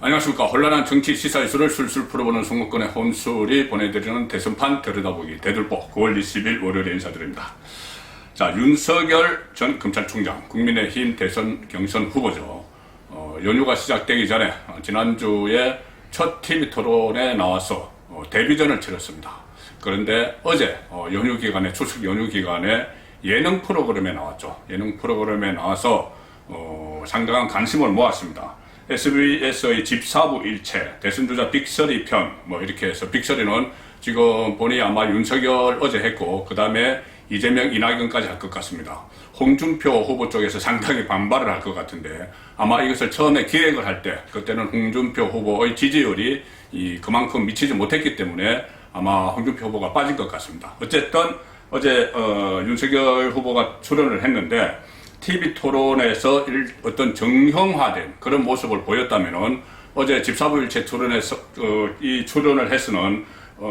안녕하십니까. 혼란한 정치 시사 이슈를 술술 풀어보는 송목권의 혼술이 보내드리는 대선판 들여다보기 대들보 9월 20일 월요일에 인사드립니다. 자, 윤석열 전 검찰총장 국민의힘 대선 경선 후보죠. 연휴가 시작되기 전에 지난주에 첫 TV 토론에 나와서 데뷔전을 치렀습니다. 그런데 어제 연휴 기간에 추석 연휴 기간에 예능 프로그램에 나왔죠. 예능 프로그램에 나와서 상당한 관심을 모았습니다. SBS의 집사부 일체, 대선주자 빅서리 편, 이렇게 해서 빅서리는 지금 보니 아마 윤석열 어제 했고, 그 다음에 이재명, 이낙연까지 할 것 같습니다. 홍준표 후보 쪽에서 상당히 반발을 할 것 같은데, 아마 이것을 처음에 기획을 할 때, 그때는 홍준표 후보의 지지율이 그만큼 미치지 못했기 때문에 아마 홍준표 후보가 빠진 것 같습니다. 어쨌든 어제 윤석열 후보가 출연을 했는데, TV 토론에서 어떤 정형화된 그런 모습을 보였다면은 어제 집사부일체 출연해서 이 출연을 해서는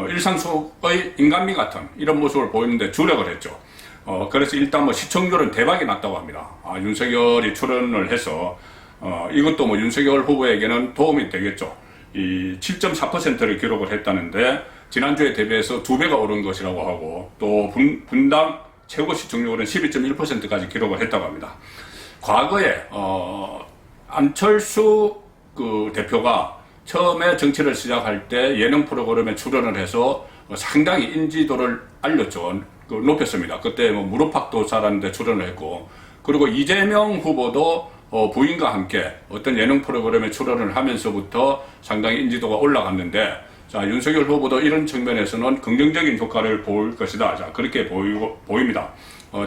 일상 속의 인간미 같은 이런 모습을 보이는데 주력을 했죠. 그래서 일단 시청률은 대박이 났다고 합니다. 윤석열이 출연을 해서 이것도 윤석열 후보에게는 도움이 되겠죠. 이 7.4%를 기록을 했다는데 지난주에 대비해서 2배가 오른 것이라고 하고 또 분당 최고 시청률은 12.1%까지 기록을 했다고 합니다. 과거에 안철수 대표가 처음에 정치를 시작할 때 예능 프로그램에 출연을 해서 상당히 인지도를 알렸죠. 높였습니다. 그때 무릎팍도 잘하는데 출연을 했고, 그리고 이재명 후보도 부인과 함께 어떤 예능 프로그램에 출연을 하면서부터 상당히 인지도가 올라갔는데, 자, 윤석열 후보도 이런 측면에서는 긍정적인 효과를 볼 것이다. 자, 그렇게 보입니다.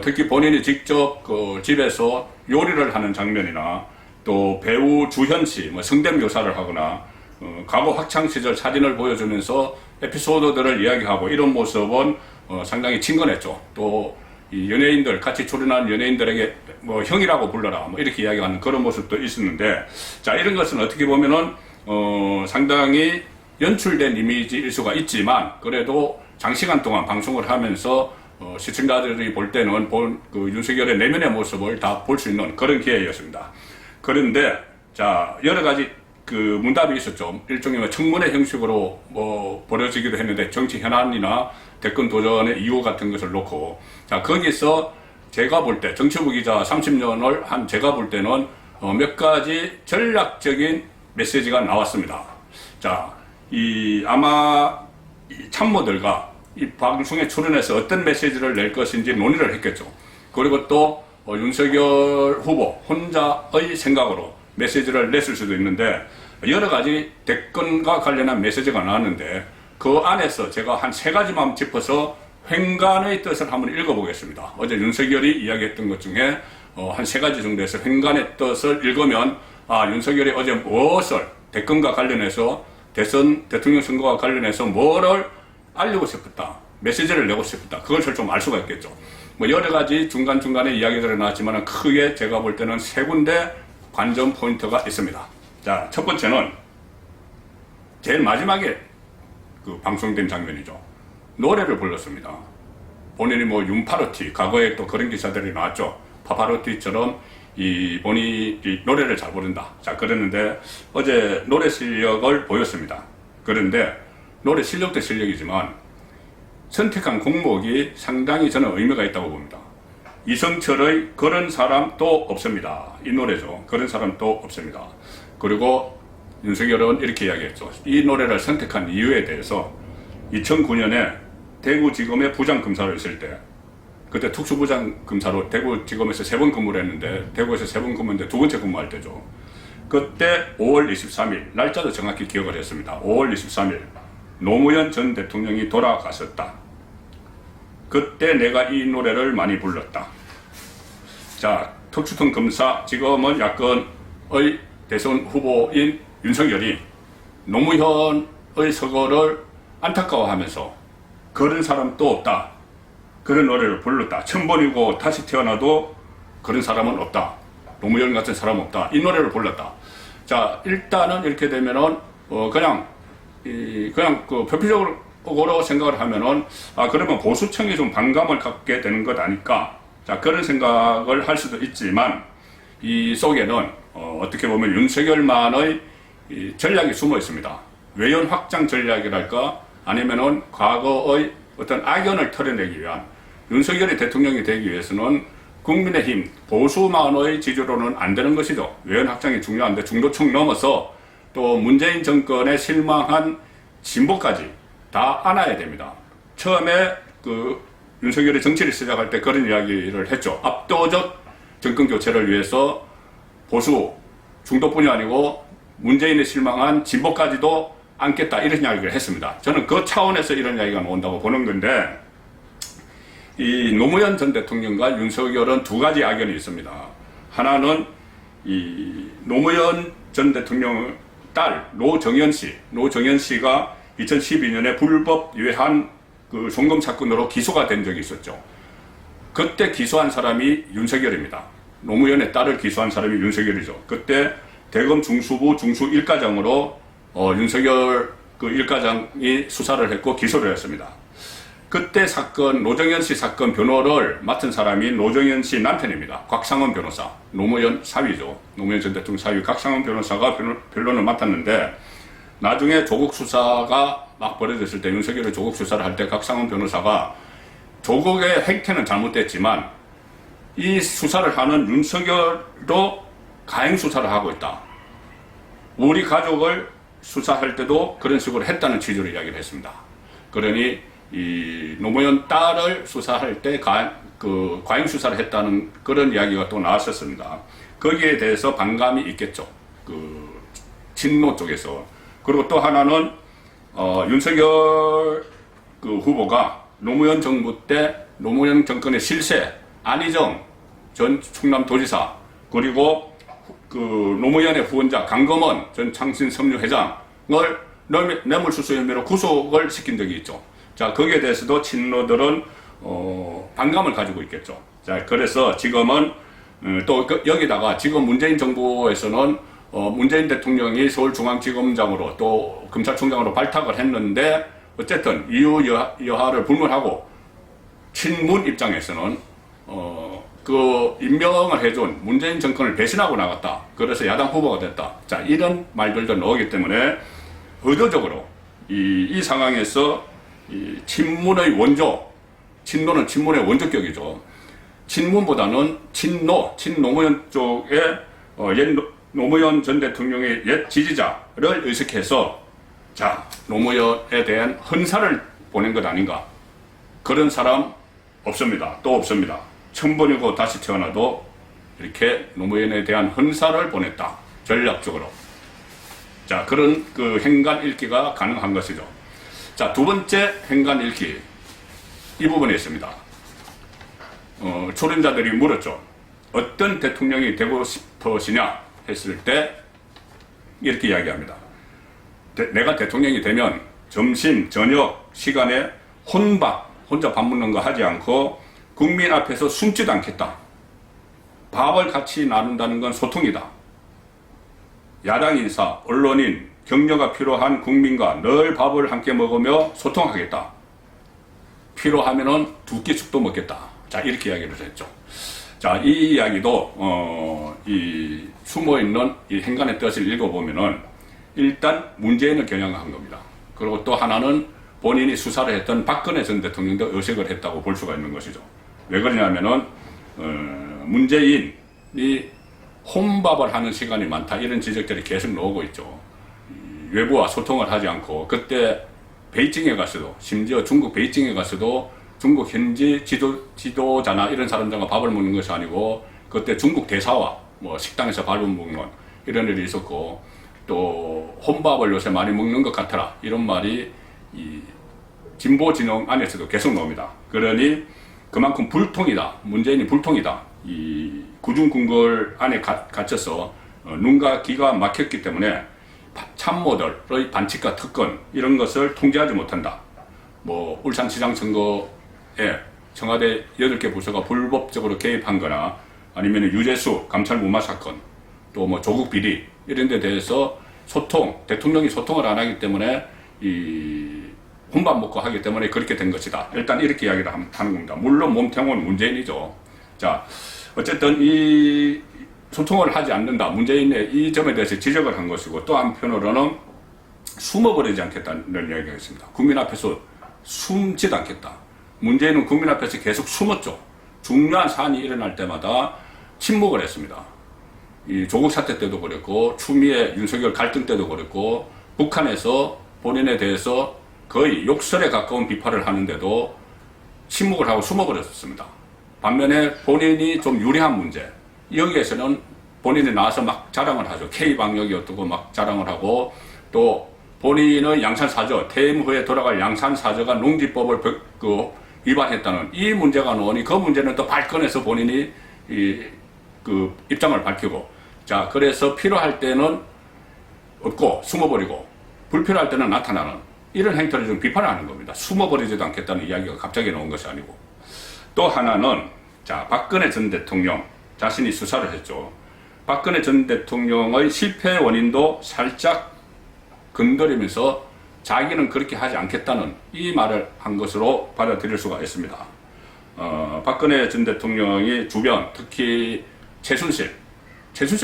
특히 본인이 직접 집에서 요리를 하는 장면이나 또 배우 주현 씨, 성대묘사를 하거나 과거 학창시절 사진을 보여주면서 에피소드들을 이야기하고 이런 모습은 상당히 친근했죠. 또 이 연예인들, 같이 출연한 연예인들에게 형이라고 불러라, 이렇게 이야기하는 그런 모습도 있었는데, 자, 이런 것은 어떻게 보면은 상당히 연출된 이미지일 수가 있지만 그래도 장시간 동안 방송을 하면서 시청자들이 볼 때는 윤석열의 내면의 모습을 다 볼 수 있는 그런 기회였습니다. 그런데 자, 여러 가지 문답이 있었죠. 일종의 청문회 형식으로 벌어지기도 했는데 정치 현안이나 대권 도전의 이유 같은 것을 놓고, 자, 거기서 제가 볼 때 정치부 기자 30년을 한 제가 볼 때는 몇 가지 전략적인 메시지가 나왔습니다. 자, 아마 참모들과 이 방송에 출연해서 어떤 메시지를 낼 것인지 논의를 했겠죠. 그리고 또 윤석열 후보 혼자의 생각으로 메시지를 냈을 수도 있는데, 여러 가지 대권과 관련한 메시지가 나왔는데 그 안에서 제가 한 3가지만 짚어서 횡간의 뜻을 한번 읽어보겠습니다. 어제 윤석열이 이야기했던 것 중에 한 3가지 정도에서 횡간의 뜻을 읽으면, 윤석열이 어제 무엇을 대권과 관련해서 대통령 선거와 관련해서 뭐를 알리고 싶었다, 메시지를 내고 싶었다, 그것을 좀 알 수가 있겠죠. 여러 가지 중간중간에 이야기들이 나왔지만 크게 제가 볼 때는 3군데 관전 포인트가 있습니다. 자, 첫 번째는 제일 마지막에 방송된 장면이죠. 노래를 불렀습니다. 본인이 윤파로티, 과거에 또 그런 기사들이 나왔죠. 파파로티처럼 본인이 노래를 잘 부른다. 자, 그랬는데 어제 노래 실력을 보였습니다. 그런데 노래 실력도 실력이지만 선택한 곡목이 상당히 저는 의미가 있다고 봅니다. 이성철의 그런 사람 또 없습니다. 이 노래죠. 그런 사람 또 없습니다. 그리고 윤석열은 이렇게 이야기했죠. 이 노래를 선택한 이유에 대해서 2009년에 대구지검의 부장검사로 있을 때, 그때 특수부장검사로 대구지검에서 3번 근무를 했는데, 대구에서 3번 근무했는데 2번째 근무할 때죠. 그때 5월 23일, 날짜도 정확히 기억을 했습니다. 5월 23일, 노무현 전 대통령이 돌아가셨다. 그때 내가 이 노래를 많이 불렀다. 자, 특수통 검사, 지금은 야권의 대선 후보인 윤석열이 노무현의 서거를 안타까워하면서 그런 사람 또 없다, 그런 노래를 불렀다. 1000번이고 다시 태어나도 그런 사람은 없다, 노무현 같은 사람 없다, 이 노래를 불렀다. 자, 일단은 이렇게 되면은 그냥 표피적으로 생각을 하면은 그러면 보수층이 좀 반감을 갖게 되는 것 아닐까. 자, 그런 생각을 할 수도 있지만 이 속에는 어떻게 보면 윤석열만의 이 전략이 숨어 있습니다. 외연 확장 전략이랄까 아니면은 과거의 어떤 악연을 털어내기 위한 윤석열이 대통령이 되기 위해서는 국민의힘 보수만의 지지로는 안 되는 것이죠. 외연 확장이 중요한데 중도층 넘어서 또 문재인 정권에 실망한 진보까지 다 안아야 됩니다. 처음에 그 윤석열이 정치를 시작할 때 그런 이야기를 했죠. 압도적 정권 교체를 위해서 보수 중도뿐이 아니고 문재인에 실망한 진보까지도 안겠다 이런 이야기를 했습니다. 저는 그 차원에서 이런 이야기가 나온다고 보는 건데 이 노무현 전 대통령과 윤석열은 두 가지 악연이 있습니다. 하나는 이 노무현 전 대통령 딸 노정현 씨가 2012년에 불법 외환 그 송금 사건으로 기소가 된 적이 있었죠. 그때 기소한 사람이 윤석열입니다. 노무현의 딸을 기소한 사람이 윤석열이죠. 그때 대검 중수부 중수 1과장으로 윤석열 그 1과장이 수사를 했고 기소를 했습니다. 그때 사건 노정현 씨 사건 변호를 맡은 사람이 노정현 씨 남편입니다. 곽상원 변호사, 노무현 사위죠. 노무현 전 대통령 사위 곽상원 변호사가 변론을 맡았는데 나중에 조국 수사가 막 벌어졌을 때 윤석열이 조국 수사를 할 때 곽상원 변호사가 조국의 행태는 잘못됐지만 이 수사를 하는 윤석열도 가행 수사를 하고 있다. 우리 가족을 수사할 때도 그런 식으로 했다는 취지로 이야기를 했습니다. 그러니 이 노무현 딸을 수사할 때 과잉 수사를 했다는 그런 이야기가 또 나왔었습니다. 거기에 대해서 반감이 있겠죠. 그 친노 쪽에서. 그리고 또 하나는 윤석열 그 후보가 노무현 정부 때 노무현 정권의 실세 안희정 전 충남도지사 그리고 그 노무현의 후원자 강검원 전 창신섬유회장을 뇌물수수 혐의로 구속을 시킨 적이 있죠. 자, 거기에 대해서도 친노들은 반감을 가지고 있겠죠. 자, 그래서 지금은 또 여기다가 지금 문재인 정부에서는 문재인 대통령이 서울중앙지검장으로 또 검찰총장으로 발탁을 했는데 어쨌든 이유 여하를 불문하고 친문 입장에서는 그 임명을 해준 문재인 정권을 배신하고 나갔다. 그래서 야당 후보가 됐다. 자, 이런 말들도 나오기 때문에 의도적으로 이 상황에서 이 친문의 원조, 친노는 친문의 원조격이죠. 친문보다는 친노무현 쪽에 옛 노무현 전 대통령의 옛 지지자를 의식해서 자, 노무현에 대한 헌사를 보낸 것 아닌가. 그런 사람 없습니다. 또 없습니다. 1000번이고 다시 태어나도 이렇게 노무현에 대한 헌사를 보냈다. 전략적으로. 자, 그런 그 행간 읽기가 가능한 것이죠. 자, 두 번째 행간 읽기. 이 부분에 있습니다. 초론자들이 물었죠. 어떤 대통령이 되고 싶으시냐 했을 때 이렇게 이야기합니다. 내가 대통령이 되면 점심, 저녁 시간에 혼자 밥 먹는 거 하지 않고 국민 앞에서 숨지도 않겠다. 밥을 같이 나눈다는 건 소통이다. 야당 인사, 언론인, 격려가 필요한 국민과 늘 밥을 함께 먹으며 소통하겠다. 필요하면은 2끼 죽도 먹겠다. 자, 이렇게 이야기를 했죠. 자, 이 이야기도 이 숨어있는 이 행간의 뜻을 읽어보면은 일단 문재인을 겨냥한 겁니다. 그리고 또 하나는 본인이 수사를 했던 박근혜 전 대통령도 의식을 했다고 볼 수가 있는 것이죠. 왜 그러냐면은 문재인이 혼밥을 하는 시간이 많다 이런 지적들이 계속 나오고 있죠. 외부와 소통을 하지 않고 그때 베이징에 가서도 심지어 중국 베이징에 가서도 중국 현지 지도자나 이런 사람들과 밥을 먹는 것이 아니고 그때 중국 대사와 뭐 식당에서 밥을 먹는 이런 일이 있었고 또 혼밥을 요새 많이 먹는 것 같더라 이런 말이 이 진보 진영 안에서도 계속 나옵니다. 그러니 그만큼 불통이다. 문재인이 불통이다. 이 구중궁궐 안에 갇혀서 눈과 귀가 막혔기 때문에 참모들의 반칙과 특권 이런 것을 통제하지 못한다. 뭐 울산시장 선거에 청와대 8개 부서가 불법적으로 개입한 거나 아니면 유재수 감찰 무마 사건 또 뭐 조국 비리 이런 데 대해서 대통령이 소통을 안 하기 때문에 이 혼밥 먹고 하기 때문에 그렇게 된 것이다. 일단 이렇게 이야기를 하는 겁니다. 물론 몸통은 문재인이죠. 자, 어쨌든 이 소통을 하지 않는다. 문재인의 이 점에 대해서 지적을 한 것이고, 또 한편으로는 숨어버리지 않겠다는 이야기가 있습니다. 국민 앞에서 숨지도 않겠다. 문재인은 국민 앞에서 계속 숨었죠. 중요한 사안이 일어날 때마다 침묵을 했습니다. 이 조국 사태 때도 그랬고, 추미애 윤석열 갈등 때도 그랬고, 북한에서 본인에 대해서 거의 욕설에 가까운 비판을 하는데도 침묵을 하고 숨어버렸습니다. 반면에 본인이 좀 유리한 문제, 여기에서는 본인이 나와서 막 자랑을 하죠. K방역이 어떻고 막 자랑을 하고, 또 본인의 양산사저, 퇴임 후에 돌아갈 양산사저가 농지법을 위반했다는 이 문제가 나오니 그 문제는 또 발끈해서 본인이 입장을 밝히고, 자, 그래서 필요할 때는 없고 숨어버리고 불필요할 때는 나타나는 이런 행태를 좀 비판하는 겁니다. 숨어버리지도 않겠다는 이야기가 갑자기 나온 것이 아니고. 또 하나는, 자, 박근혜 전 대통령 자신이 수사를 했죠. 박근혜 전 대통령의 실패 원인도 살짝 건드리면서 자기는 그렇게 하지 않겠다는 이 말을 한 것으로 받아들일 수가 있습니다. 박근혜 전 대통령이 주변, 특히 최순실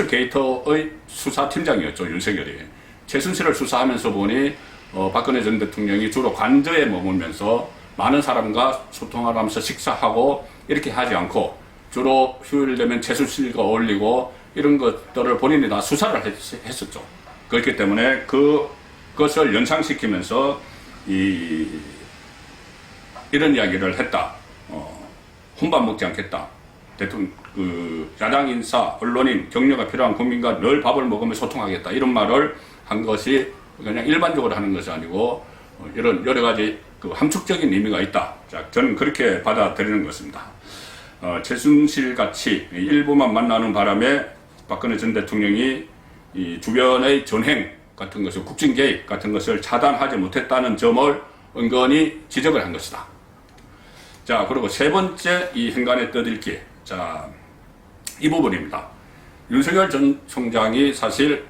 게이트의 수사팀장이었죠, 윤석열이. 최순실을 수사하면서 보니 박근혜 전 대통령이 주로 관저에 머물면서 많은 사람과 소통을 하면서 식사하고 이렇게 하지 않고 주로 휴일 되면 최순실과 어울리고 이런 것들을 본인이 다 수사를 했었죠. 그렇기 때문에 그것을 연상시키면서 이런 이야기를 했다. 혼밥 먹지 않겠다. 대통령, 야당 인사, 언론인, 격려가 필요한 국민과 늘 밥을 먹으며 소통하겠다. 이런 말을 한 것이 그냥 일반적으로 하는 것이 아니고 이런 여러 가지 함축적인 의미가 있다. 자, 저는 그렇게 받아들이는 것입니다. 최순실 같이 일부만 만나는 바람에 박근혜 전 대통령이 이 주변의 전행 같은 것을, 국정 개입 같은 것을 차단하지 못했다는 점을 은근히 지적을 한 것이다. 자, 그리고 세 번째 이 행간에 떠들기. 자, 이 부분입니다. 윤석열 전 총장이 사실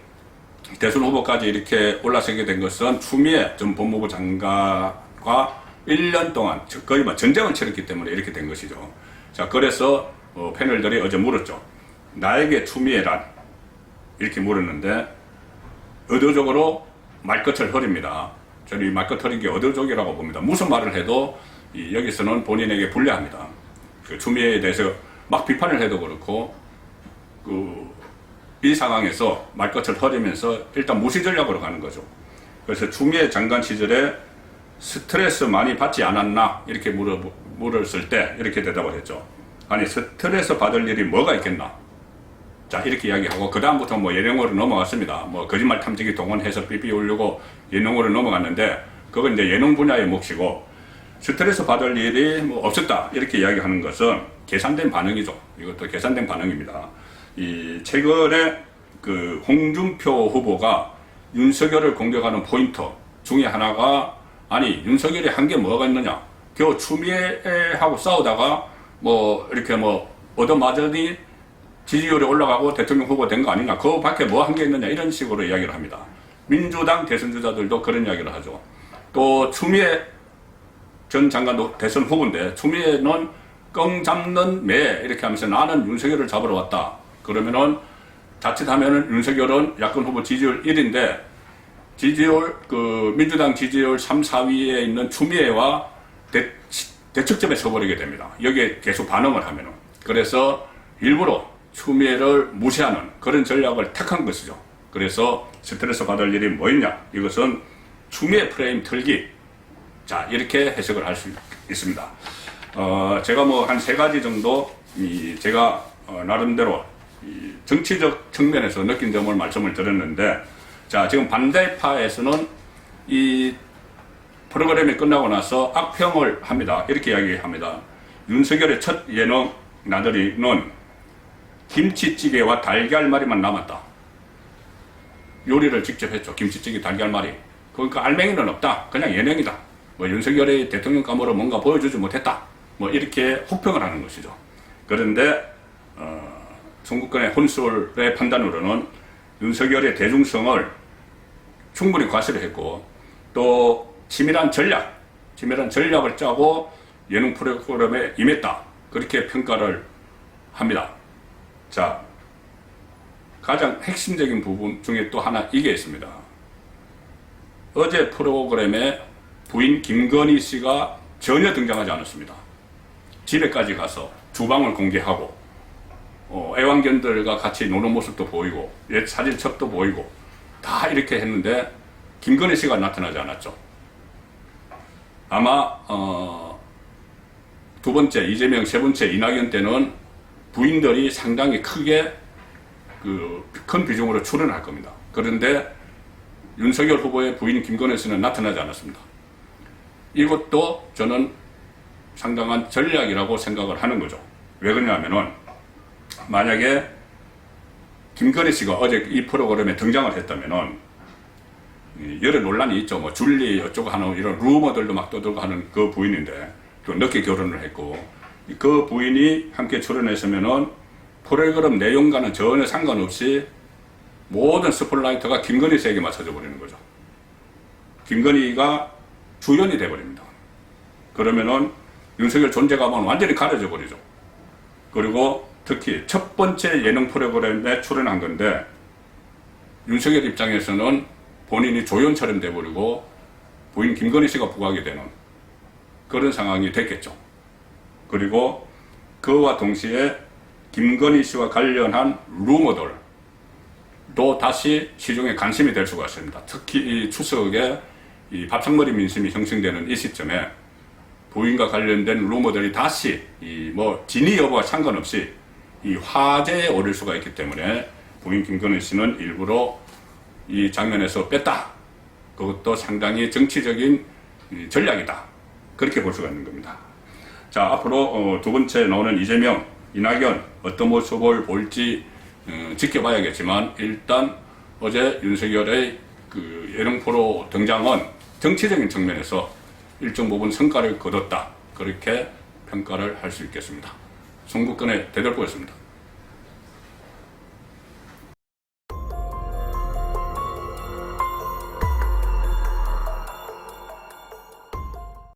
대선 후보까지 이렇게 올라서게 된 것은 추미애 전 법무부 장관과 1년 동안 거의 전쟁을 치렀기 때문에 이렇게 된 것이죠. 자, 그래서 패널들이 어제 물었죠. 나에게 추미애란? 이렇게 물었는데 의도적으로 말끝을 흐립니다. 저는 이 말끝 흐린 게 의도적이라고 봅니다. 무슨 말을 해도 여기서는 본인에게 불리합니다. 추미애에 대해서 막 비판을 해도 그렇고 이 상황에서 말끝을 흐리면서 일단 무시 전략으로 가는 거죠. 그래서 추미애 장관 시절에 스트레스 많이 받지 않았나 이렇게 물었을 때 이렇게 대답을 했죠. 아니, 스트레스 받을 일이 뭐가 있겠나. 자, 이렇게 이야기하고 그 다음부터 예능으로 넘어갔습니다. 거짓말 탐지기 동원해서 삐삐 올리고 예능으로 넘어갔는데 그건 이제 예능 분야의 몫이고, 스트레스 받을 일이 없었다 이렇게 이야기하는 것은 계산된 반응이죠. 이것도 계산된 반응입니다. 최근에 홍준표 후보가 윤석열을 공격하는 포인트 중에 하나가, 아니, 윤석열이 한 게 뭐가 있느냐. 겨우 추미애하고 싸우다가 이렇게 얻어맞으니 지지율이 올라가고 대통령 후보 된 거 아니냐. 그거 밖에 뭐 한 게 있느냐. 이런 식으로 이야기를 합니다. 민주당 대선 주자들도 그런 이야기를 하죠. 또 추미애 전 장관도 대선 후보인데 추미애는 羹 잡는 매 이렇게 하면서 나는 윤석열을 잡으러 왔다. 그러면은 자칫하면은 윤석열은 야권 후보 지지율 1인데 지지율 민주당 지지율 3, 4위에 있는 추미애와 대척점에 서버리게 됩니다. 여기에 계속 반응을 하면은. 그래서 일부러 추미애를 무시하는 그런 전략을 택한 것이죠. 그래서 스트레스 받을 일이 뭐 있냐. 이것은 추미애 프레임 틀기. 자, 이렇게 해석을 할 수 있습니다. 제가 한 세 가지 정도 제가 나름대로 정치적 측면에서 느낀 점을 말씀을 드렸는데, 자, 지금 반대파에서는 이 프로그램이 끝나고 나서 악평을 합니다. 이렇게 이야기합니다. 윤석열의 첫 예능 나들이는 김치찌개와 달걀말이만 남았다. 요리를 직접 했죠. 김치찌개, 달걀말이. 그러니까 알맹이는 없다. 그냥 예능이다. 윤석열의 대통령감으로 뭔가 보여주지 못했다. 이렇게 혹평을 하는 것이죠. 그런데 중국권의 혼술의 판단으로는 윤석열의 대중성을 충분히 과시를 했고, 또 치밀한 전략을 짜고 예능 프로그램에 임했다. 그렇게 평가를 합니다. 자, 가장 핵심적인 부분 중에 또 하나 이게 있습니다. 어제 프로그램에 부인 김건희 씨가 전혀 등장하지 않았습니다. 집에까지 가서 주방을 공개하고 애완견들과 같이 노는 모습도 보이고 옛 사진첩도 보이고 다 이렇게 했는데 김건희 씨가 나타나지 않았죠. 아마 두 번째 이재명, 세 번째 이낙연 때는 부인들이 상당히 크게 큰 비중으로 출연할 겁니다. 그런데 윤석열 후보의 부인 김건희 씨는 나타나지 않았습니다. 이것도 저는 상당한 전략이라고 생각을 하는 거죠. 왜 그러냐면은 만약에 김건희 씨가 어제 이 프로그램에 등장을 했다면은 여러 논란이 있죠. 뭐 줄리 어쩌고 하는 이런 루머들도 막 떠들고 하는 그 부인인데 또 늦게 결혼을 했고 그 부인이 함께 출연했으면은 프로그램 내용과는 전혀 상관없이 모든 스포트라이트가 김건희 씨에게 맞춰져 버리는 거죠. 김건희가 주연이 돼버립니다. 그러면은 윤석열 존재감은 완전히 가려져 버리죠. 그리고 특히 첫 번째 예능 프로그램에 출연한 건데 윤석열 입장에서는 본인이 조연처럼 돼버리고 부인 김건희 씨가 부각이 되는 그런 상황이 됐겠죠. 그리고 그와 동시에 김건희 씨와 관련한 루머들도 다시 시중에 관심이 될 수가 있습니다. 특히 이 추석에 이 밥상머리 민심이 형성되는 이 시점에 부인과 관련된 루머들이 다시 진위 여부와 상관없이 이 화제에 오를 수가 있기 때문에 부인 김건희 씨는 일부러 이 장면에서 뺐다. 그것도 상당히 정치적인 전략이다. 그렇게 볼 수가 있는 겁니다. 자, 앞으로 두 번째 나오는 이재명, 이낙연 어떤 모습을 볼지 지켜봐야겠지만 일단 어제 윤석열의 그 예능 프로 등장은 정치적인 측면에서 일정 부분 성과를 거뒀다. 그렇게 평가를 할 수 있겠습니다. 송국근의 대들보였습니다.